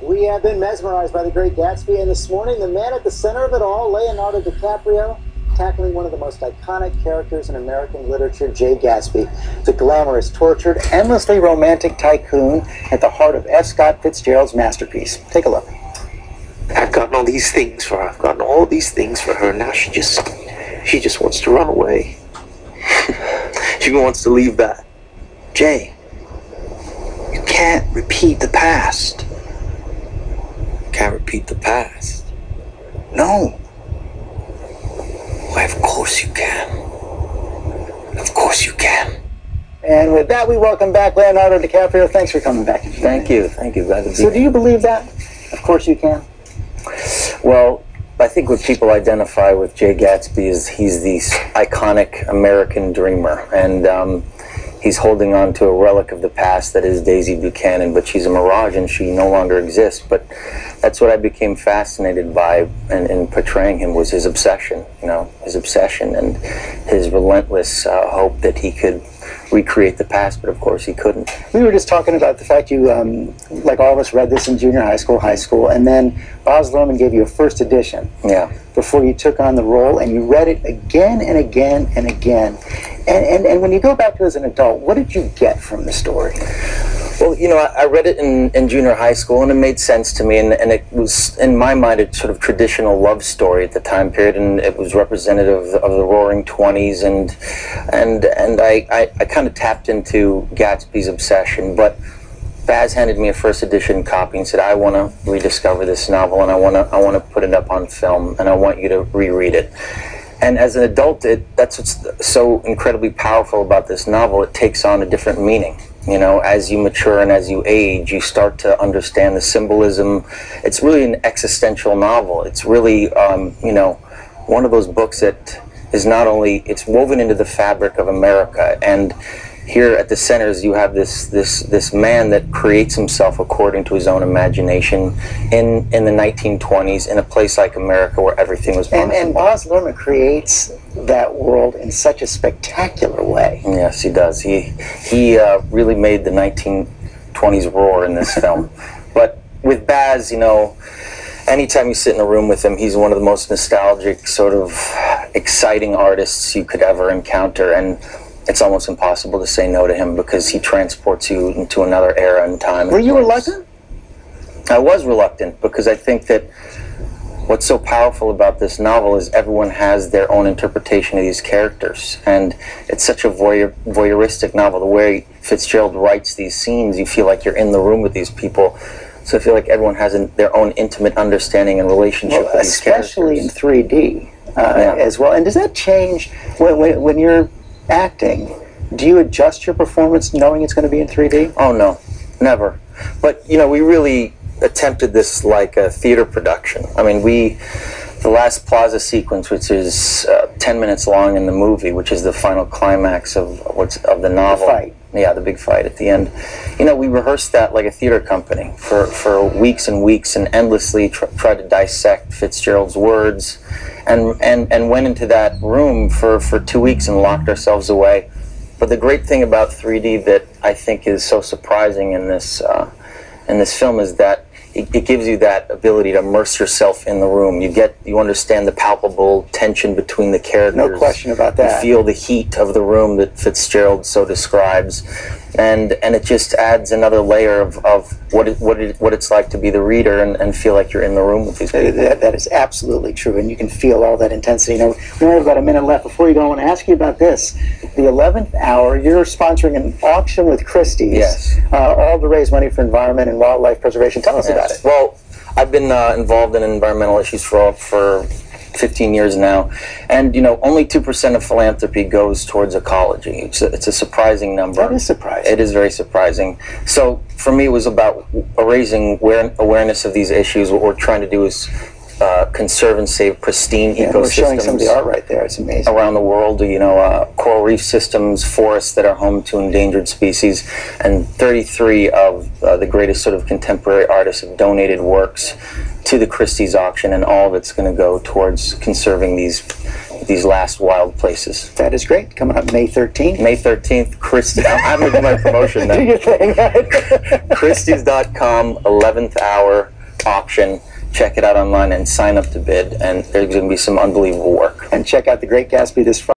We have been mesmerized by the great Gatsby, and this morning, the man at the center of it all, Leonardo DiCaprio, tackling one of the most iconic characters in American literature, Jay Gatsby, the glamorous, tortured, endlessly romantic tycoon at the heart of F. Scott Fitzgerald's masterpiece. Take a look. I've gotten all these things for her. I've gotten all these things for her. Now she just wants to run away. She wants to leave that. Jay, you can't repeat the past. Can't repeat the past? No. Why, of course you can. Of course you can. And with that, we welcome back Leonardo DiCaprio. Thanks for coming back. Thank you. Glad to be So do you believe that? Of course you can. Well, I think what people identify with Jay Gatsby is he's the iconic American dreamer, and he's holding on to a relic of the past that is Daisy Buchanan, but she's a mirage and she no longer exists. But that's what I became fascinated by in portraying him, was his obsession, his obsession and his relentless hope that he could recreate the past, but of course he couldn't. We were just talking about the fact you, like all of us, read this in junior high school, and then Baz Luhrmann gave you a first edition. Yeah. Before you took on the role, and you read it again and again and again. And when you go back to it as an adult, what did you get from the story? Well, I read it in junior high school, and it made sense to me, and it was, in my mind, a sort of traditional love story at the time period, and it was representative of the Roaring '20s, and I kind of tapped into Gatsby's obsession, but Baz handed me a first edition copy and said, I want to rediscover this novel, and I want to put it up on film, and I want you to reread it. And as an adult, that's what's so incredibly powerful about this novel. It takes on a different meaning. As you mature and as you age, you start to understand the symbolism. It's really an existential novel. It's really, one of those books that is not only, it's woven into the fabric of America. And here at the centers, you have this man that creates himself according to his own imagination in the 1920s in a place like America where everything was possible. And Baz Luhrmann creates that world in such a spectacular way. Yes, he does. He really made the 1920s roar in this film. But with Baz, anytime you sit in a room with him, he's one of the most nostalgic, sort of exciting artists you could ever encounter, and it's almost impossible to say no to him because he transports you into another era and time. Were you reluctant? I was reluctant because I think that what's so powerful about this novel is everyone has their own interpretation of these characters, and it's such a voyeuristic novel. The way Fitzgerald writes these scenes, you feel like you're in the room with these people. So I feel like everyone has their own intimate understanding and relationship with these characters. Especially in 3D as well. And does that change when you're acting? Do you adjust your performance knowing it's going to be in 3D? Oh, no. Never. But, we really attempted this like a theater production. I mean, the last plaza sequence, which is 10 minutes long in the movie, which is the final climax of the novel. The fight. Yeah, the big fight at the end. We rehearsed that like a theater company for weeks and weeks, and endlessly tried to dissect Fitzgerald's words, and went into that room for 2 weeks and locked ourselves away. But the great thing about 3D that I think is so surprising in this film is that it gives you that ability to immerse yourself in the room. You understand the palpable tension between the characters. No question about that. You feel the heat of the room that Fitzgerald so describes, and it just adds another layer of what it's like to be the reader and feel like you're in the room with these people. That is absolutely true, and you can feel all that intensity. Now, we only have about a minute left. Before you go, I want to ask you about this. The 11th hour, you're sponsoring an auction with Christie's. Yes. All to raise money for environment and wildlife preservation. Tell us about it. Well, I've been involved in environmental issues for 15 years now, and only 2% of philanthropy goes towards ecology. It's a surprising number. That is surprising. It is very surprising. So for me, it was about raising awareness of these issues. What we're trying to do is conserve and save pristine ecosystems. We're showing some of the art right there. It's amazing. Around the world, coral reef systems, forests that are home to endangered species, and 33 of the greatest sort of contemporary artists have donated works to the Christie's auction, and all of it's going to go towards conserving these last wild places. That is great. Coming up May 13th. May 13th, Christie. I'm going to do my promotion then. Do your thing, right? Christie's.com, 11th hour auction. Check it out online and sign up to bid, and there's going to be some unbelievable work. And check out The Great Gatsby this Friday.